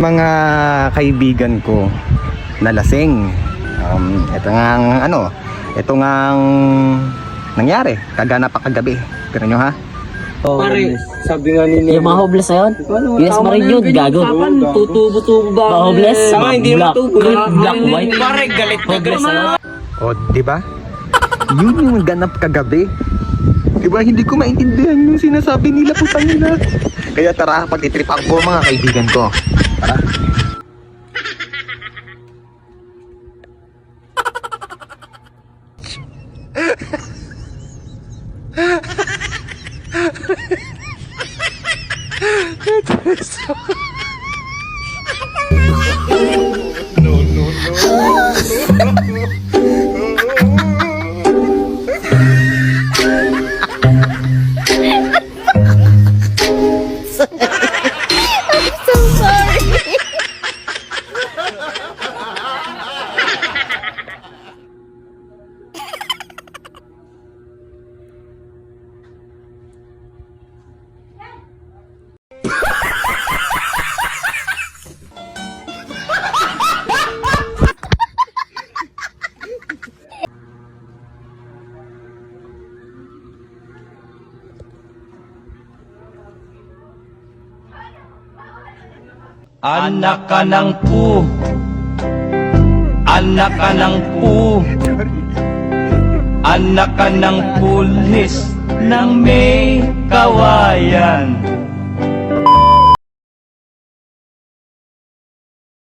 Mga kaibigan ko na lasing. Ito ngang nangyari kagana pa kagabi. Pero nyo ha? Pare, sabi nga ni Yung mga homeless na yun? Yes, marin yun, gago. Tutubo-tubo ba? Mga homeless? Tama, hindi Black, matubo. black, white. Pare, galit na galit na. O, di ba? Yun yung ganap kagabi. Di ba? Hindi ko maintindihan yung sinasabi nila, putang nila. Kaya tara, pagtitripan ko mga kaibigan ko. Tara. Anak ka ng pu. Anak ka ng pu. Anak ka ng pulis ng may kawayan.